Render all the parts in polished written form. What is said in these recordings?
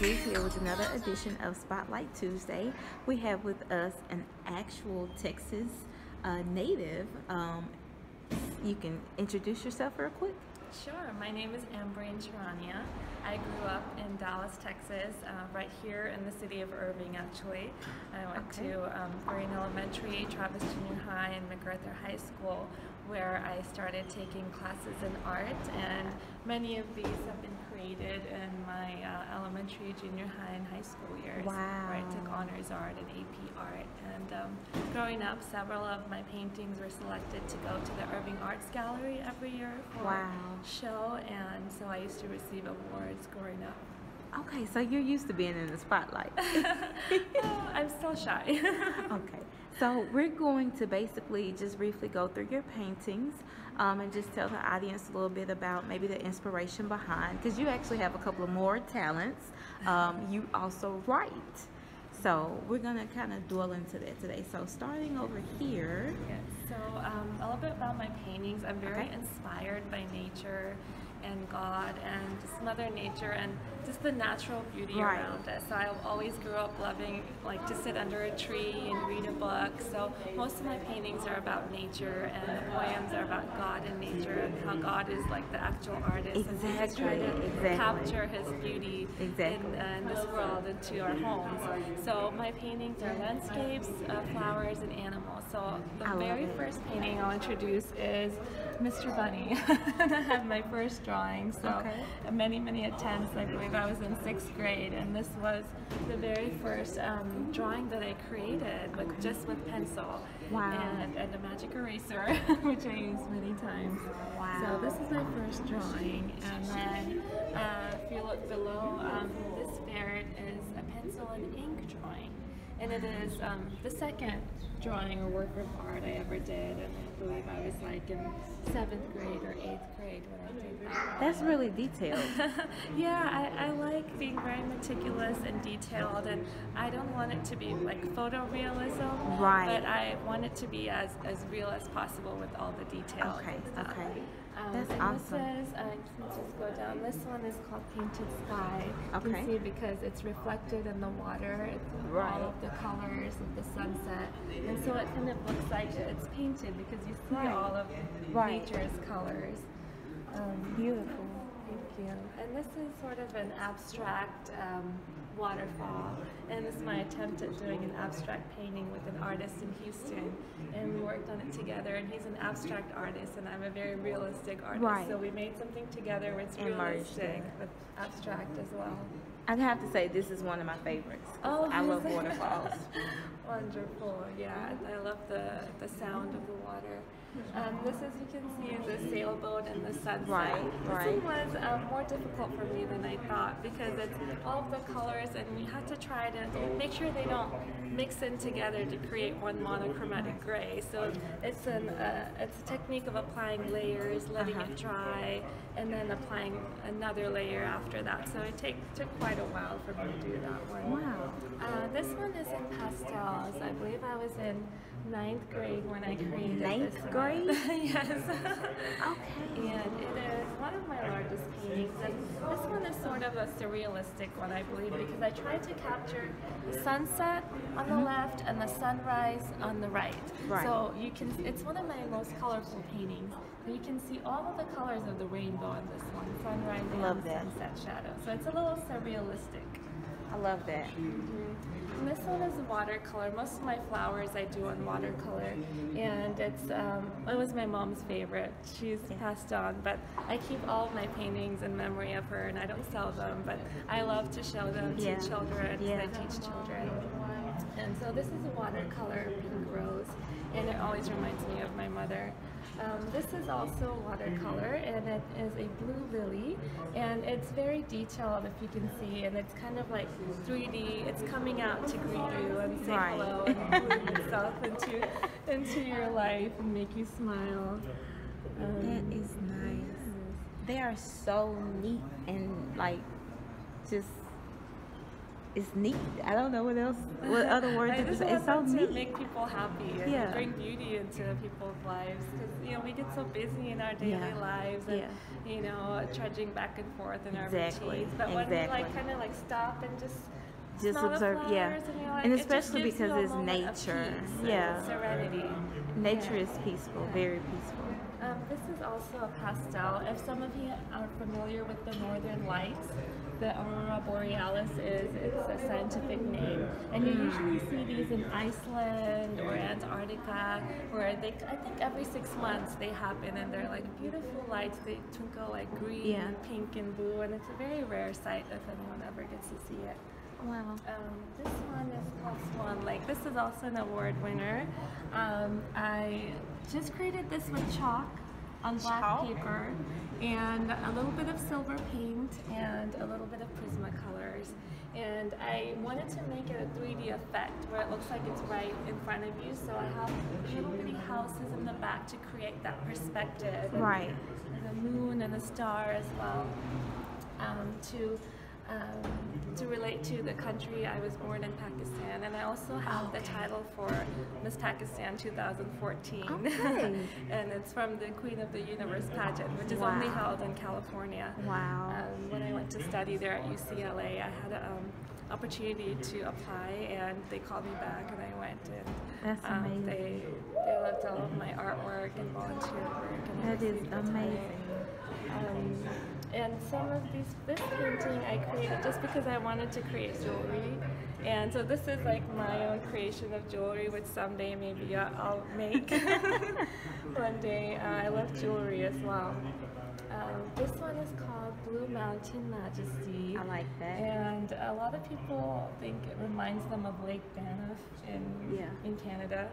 Here with another edition of Spotlight Tuesday. We have with us an actual Texas native. You can introduce yourself real quick. Sure. My name is Ambreen Charania. I grew up in Dallas, Texas, right here in the city of Irving, actually. I went to Green Elementary, Travis Junior High, and MacArthur High School, where I started taking classes in art, and many of these have been created in my elementary, junior high, and high school years. Wow. Where I took honors art and AP art. And growing up, several of my paintings were selected to go to the Irving Arts Gallery every year for a show, and so I used to receive awards growing up. Okay, so you're used to being in the spotlight. Oh, I'm still shy. Okay, so we're going to basically just briefly go through your paintings and just tell the audience a little bit about maybe the inspiration behind, because you actually have a couple of more talents. You also write. So we're going to kind of dwell into that today. So starting over here. Yes, so a little bit about my paintings. I'm very inspired by nature and God and just Mother Nature and just the natural beauty around us. So I always grew up loving like to sit under a tree and read a book. So most of my paintings are about nature, and the poems are about God and nature and how God is like the actual artist. And I try to capture His beauty in this world into our homes. So my paintings are landscapes, flowers, and animals. So the very first painting I'll introduce is Mr. Bunny. And I had my first drawing, so many attempts. I believe I was in 6th grade, and this was the very first drawing that I created just with pencil and a magic eraser, which I used many times. So this is my first drawing, and then if you look below, this ferret is a pencil and ink drawing. And it is the second drawing or work of art I ever did, and I believe I was like in 7th grade or 8th grade when I did that. That's really detailed. Yeah, I like being very meticulous and detailed, and I don't want it to be like photorealism, but I want it to be as real as possible with all the details. That's and awesome. This says, I can just go down, this one is called Painted Sky. You can see because it's reflected in the water, all of the colors of the sunset, and so it kind of looks like it's painted because you see all of nature's colors. Beautiful. Thank you. And this is sort of an abstract waterfall, and this is my attempt at doing an abstract painting with an artist in Houston, and we worked on it together, and he's an abstract artist and I'm a very realistic artist, so we made something together where it's realistic but abstract as well. I'd have to say this is one of my favorites. I love waterfalls. Wonderful, yeah. I love the sound of the water. This, as you can see, is a sailboat in the sunset. This one was more difficult for me than I thought because it's all of the colors, and we had to try to make sure they don't mix in together to create one monochromatic gray. So it's a technique of applying layers, letting it dry, and then applying another layer after that. So it took quite a while for me to do that one. Wow. This one is in pastels. I believe I was in 9th grade when I created this. 9th grade? Yes. Okay. And it is one of my largest paintings. And this one is sort of a surrealistic one, I believe, because I tried to capture the sunset on the left and the sunrise on the right. So you can. It's one of my most colorful paintings. You can see all of the colors of the rainbow in this one, sunrise and sunset shadow. So it's a little surrealistic. I love that. And this one is watercolor. Most of my flowers I do on watercolor, and it was my mom's favorite. She's passed on, but I keep all of my paintings in memory of her, and I don't sell them, but I love to show them to children. I teach children. And so this is a watercolor pink rose, and it always reminds me of my mother. This is also watercolor, and it is a blue lily, and it's very detailed, if you can see, and it's kind of like 3D. It's coming out to greet you and say hello and bloom itself into your life and make you smile. That is nice. They are so neat and like just it's neat. I don't know what else, what other words. I just It's so want them to neat. make people happy and Yeah. bring beauty into people's lives, because we get so busy in our daily lives and trudging back and forth in our routines. But when we kind of stop and just smell observe, the flowers, and and especially because it's nature, serenity. Nature is peaceful, very peaceful. This is also a pastel. If some of you are familiar with the Northern Lights, the Aurora Borealis it's a scientific name, and you usually see these in Iceland or Antarctica, where I think every 6 months they happen, and they're like beautiful lights. They twinkle like green, and pink, and blue, and it's a very rare sight if anyone ever gets to see it. Wow. This one is called Swan Lake. This is also an award winner. I just created this with chalk on black paper and a little bit of silver paint and a little bit of Prismacolors. And I wanted to make it a 3D effect where it looks like it's right in front of you. So I have little bitty houses in the back to create that perspective. Right. And the moon and the star as well. To relate to the country, I was born in Pakistan, and I also have the title for Miss Pakistan 2014. Okay. And it's from the Queen of the Universe pageant, which is only held in California. Wow. When I went to study there at UCLA, I had an opportunity to apply, and they called me back, and I went. And that's amazing. They loved all of my artwork and volunteer work. And that is amazing. And some of this painting I created just because I wanted to create jewelry. And so this is like my own creation of jewelry, which someday maybe I'll make one day. I love jewelry as well. This one is called Blue Mountain Majesty. I like that. And a lot of people think it reminds them of Lake Banff in Canada.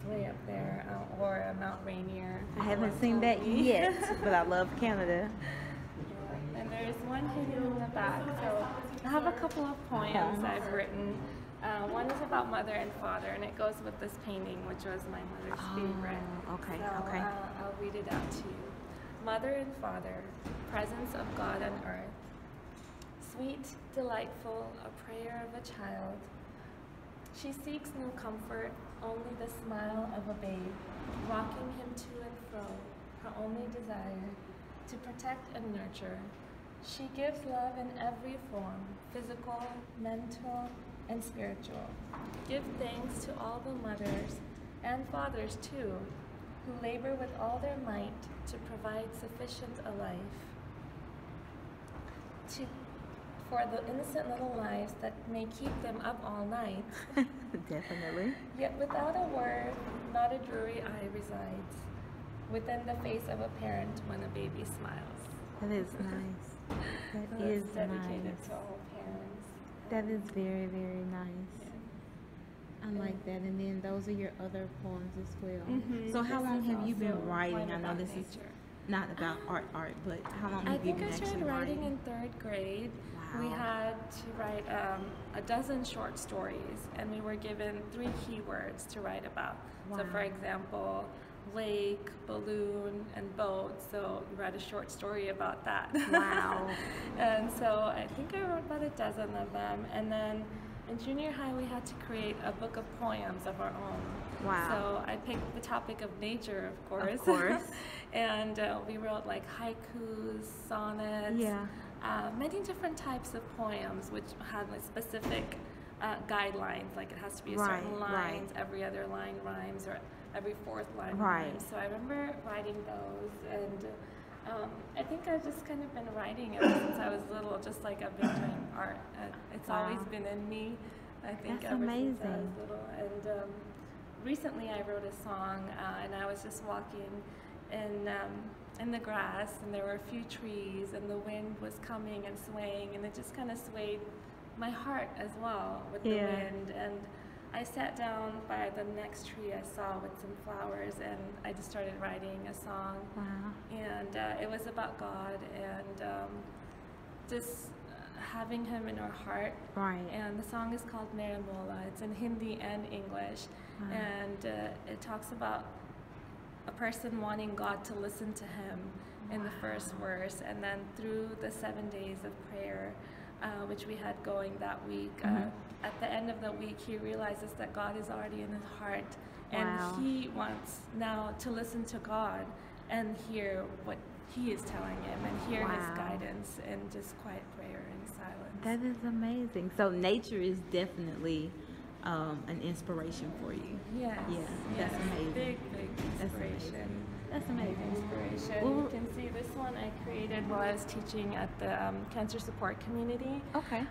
Way up there, or Mount Rainier. I haven't seen that yet, but I love Canada. And there's one hidden in the back. So I have a couple of poems I've written. One is about mother and father, and it goes with this painting, which was my mother's favorite. Okay, so, I'll read it out to you. Mother and father, presence of God on earth. Sweet, delightful, a prayer of a child. She seeks no comfort, only the smile of a babe, rocking him to and fro, her only desire, to protect and nurture. She gives love in every form, physical, mental, and spiritual. Give thanks to all the mothers, and fathers too, who labor with all their might to provide sufficient a life. For the innocent little lives that may keep them up all night. Definitely. Yet without a word, not a dreary eye resides within the face of a parent when a baby smiles. That is nice. That is dedicated nice. to all parents. That is very, very nice. Yeah. I like that. And then those are your other poems as well. So how long have you been writing? I know this is not about art, but how long have you been actually writing? I think I started writing in 3rd grade. Wow. We had to write a dozen short stories, and we were given 3 keywords to write about. Wow. So for example, lake, balloon, and boat. So we wrote a short story about that. Wow. And so I think I wrote about a dozen of them. And then in junior high, we had to create a book of poems of our own. Wow. So I picked the topic of nature, of course. Of course. And we wrote like haikus, sonnets, many different types of poems, which had like specific guidelines, like it has to be a certain lines, every other line rhymes, or every 4th line rhymes. So I remember writing those, and I think I've just kind of been writing ever since I was little, just like I've been doing art. It's always been in me, I think. That's ever amazing. Since I was little. And recently I wrote a song, and I was just walking in the grass, and there were a few trees, and the wind was coming and swaying, and it just kind of swayed my heart as well with the wind. And I sat down by the next tree I saw with some flowers, and I just started writing a song. Wow. And it was about God, and just having him in our heart. Right. And the song is called Mere Mola. It's in Hindi and English. And it talks about a person wanting God to listen to him in the first verse, and then through the 7 days of prayer, which we had going that week. At the end of the week, he realizes that God is already in his heart, and he wants now to listen to God and hear what he is telling him and hear his guidance and just quiet prayer and silence. That is amazing. So nature is definitely an inspiration for you. Yes. Yeah, that's amazing. Big inspiration. That's amazing. Inspiration. Well, you can see this one I created while I was teaching at the cancer support community. Okay.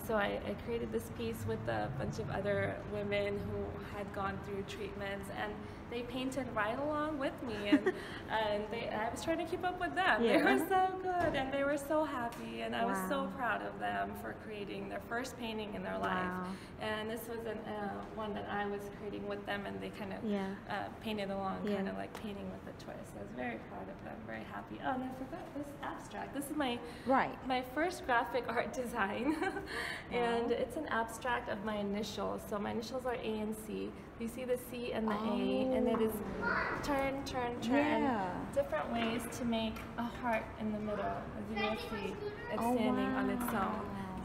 So I created this piece with a bunch of other women who had gone through treatments, and they painted right along with me, and I was trying to keep up with them. Yeah. They were so good, and they were so happy, and I was so proud of them for creating their first painting in their life. And this was one that I was creating with them, and they kind of painted along, kind of like painting with a twist. I was very proud of them, very happy. Oh, and I forgot this abstract. This is my first graphic art design, and it's an abstract of my initials. So my initials are A and C. You see the C and the A, and it is turn, different ways to make a heart in the middle. As you will see, it's standing on its own.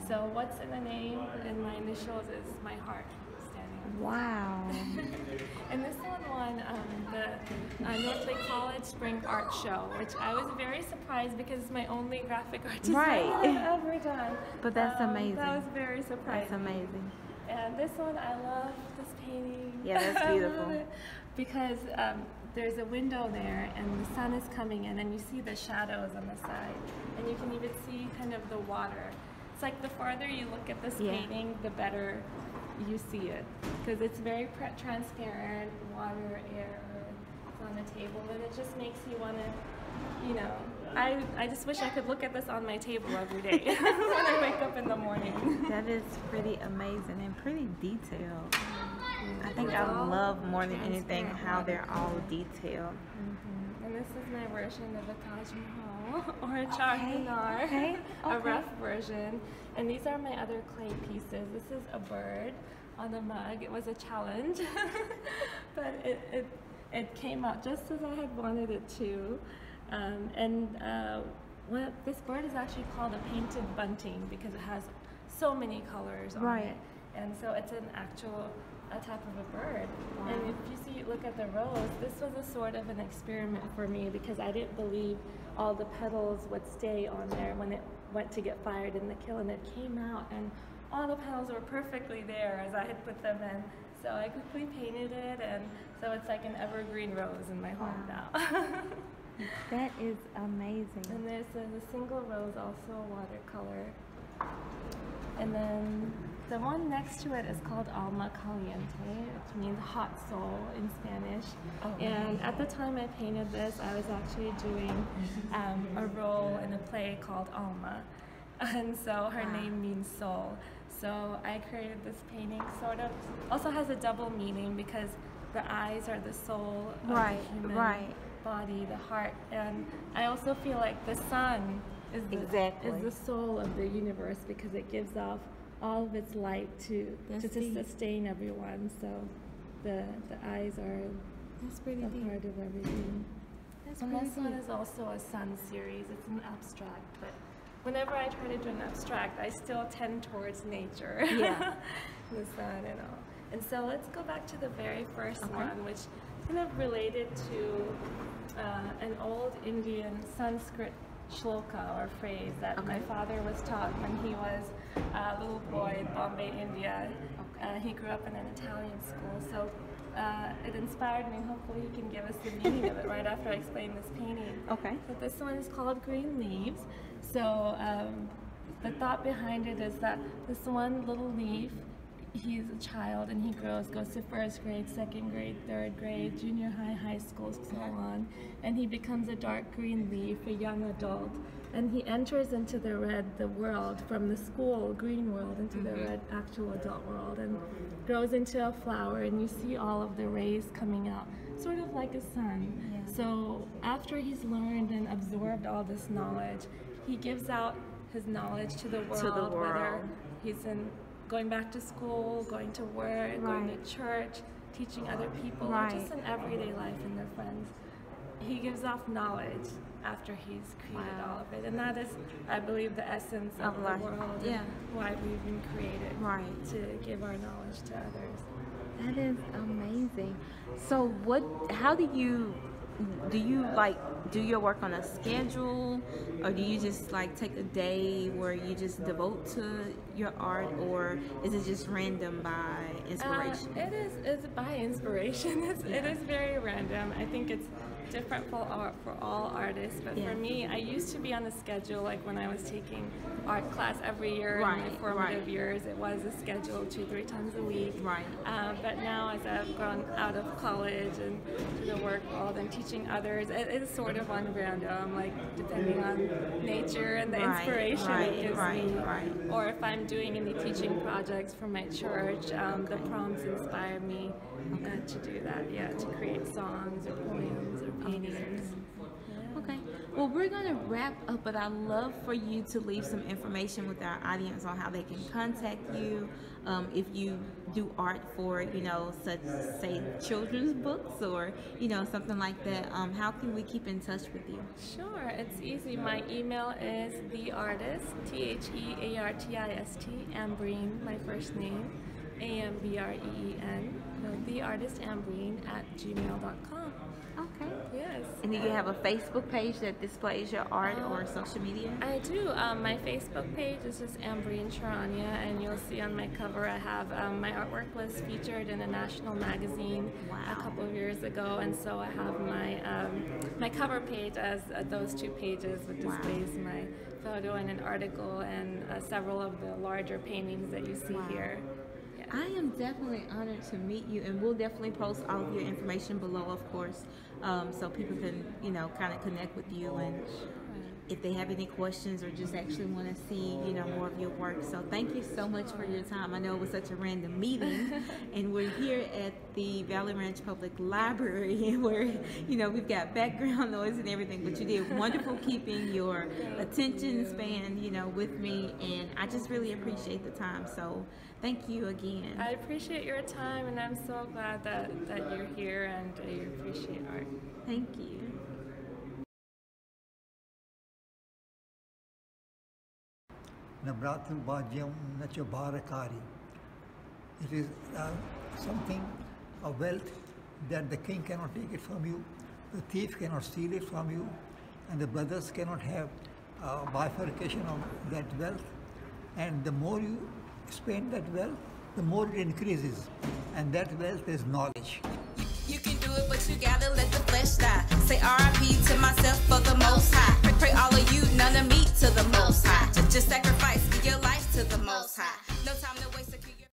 So what's in the name in my initials is my heart standing on its own. Wow. And this one won the North Lake College Spring Art Show, which I was very surprised because it's my only graphic art design I've ever done. But that's amazing. That was very surprising. That's amazing. And this one, I love this painting. Yeah, that's beautiful. I love it because there's a window there, and the sun is coming in, and you see the shadows on the side, and you can even see kind of the water. It's like the farther you look at this painting, the better you see it, because it's very transparent, water, air, it's on the table, and it just makes you want to, you know, I just wish I could look at this on my table every day when I wake up in the morning. That is pretty amazing and pretty detailed. I think I love more than anything how they're all detailed. And this is my version of the Taj Mahal, or a Charminar, a rough version. And these are my other clay pieces. This is a bird on a mug. It was a challenge, but it came out just as I had wanted it to. This bird is actually called a painted bunting because it has so many colors on it. And so it's a type of a bird. And if you see, look at the rose, this was a sort of an experiment for me because I didn't believe all the petals would stay on there when it went to get fired in the kiln. It came out and all the petals were perfectly there as I had put them in. So I quickly painted it, and so it's like an evergreen rose in my home now. That is amazing. And there's a single rose, also a watercolor. And then the one next to it is called Alma Caliente, which means hot soul in Spanish. And at the time I painted this, I was actually doing a role in a play called Alma. And so her name means soul. So I created this painting, sort of, also has a double meaning because the eyes are the soul of the human body, the heart. And I also feel like the sun is the soul of the universe because it gives off all of its light to sustain everyone. So the eyes are the heart of everything. And this one is also a sun series. It's an abstract, but whenever I try to do an abstract, I still tend towards nature. Yeah. The sun and all. And so let's go back to the very first one, which is kind of related to an old Indian Sanskrit shloka or phrase that my father was taught when he was a little boy in Bombay, India. He grew up in an Italian school, so it inspired me. Hopefully he can give us the meaning of it right after I explain this painting. But this one is called Green Leaves. So the thought behind it is that this one little leaf, he's a child and he goes to first grade, second grade, third grade, junior high, high school, so on, and he becomes a dark green leaf, a young adult, and he enters into the world from the school green world into the red actual adult world, and grows into a flower, and you see all of the rays coming out, sort of like a sun. So after he's learned and absorbed all this knowledge, he gives out his knowledge to the world, whether he's going back to school, going to work, going to church, teaching other people, or just in everyday life and their friends. he gives off knowledge after he's created all of it. And that is, I believe, the essence of the world and why we've been created, to give our knowledge to others. That is amazing. So how do you like do your work on a schedule, or do you just like take a day where you just devote to your art, or is it just random by inspiration? It's by inspiration. It is very random. I think it's different for all artists, but for me, I used to be on the schedule, like when I was taking art class every year in my formative years. It was a schedule 2-3 times a week. But now, as I've gone out of college and to the work world and teaching others, it is sort of on random, like depending on nature and the inspiration it gives me. Or if I'm doing any teaching projects for my church, the prompts inspire me to do that, to create songs or poems or paintings. Okay. Well, we're going to wrap up, but I'd love for you to leave some information with our audience on how they can contact you. If you do art for, such, say, children's books or, something like that, how can we keep in touch with you? Sure, it's easy. My email is theartist, THEARTIST, Ambreen, my first name, AMBREEN, theartistambreen@gmail.com. Okay. Yes. And do you have a Facebook page that displays your art or social media? I do. My Facebook page is just Ambreen Charania, and you'll see on my cover I have my artwork was featured in a national magazine a couple of years ago, and so I have my cover page as those two pages, which displays my photo and an article and several of the larger paintings that you see here. I am definitely honored to meet you, and we'll definitely post all of your information below, of course, so people can, kind of connect with you, and if they have any questions or just actually want to see, more of your work. So thank you so much for your time. I know it was such a random meeting, and we're here at the Valley Ranch Public Library, where, we've got background noise and everything, but you did wonderful keeping your attention span, with me, and I just really appreciate the time. So thank you again. I appreciate your time, and I'm so glad that you're here and you appreciate art. Thank you. Nabratum Bhadyam Nacho Bharakari. It is something, a wealth that the king cannot take it from you, the thief cannot steal it from you, and the brothers cannot have bifurcation of that wealth. And the more you spend that wealth, the more it increases, and that wealth is knowledge. You can do it, but you gotta let the flesh die. Say R.I.P. to myself for the Most High. Pray all of you, none of me to the Most High. Just sacrifice your life to the Most High.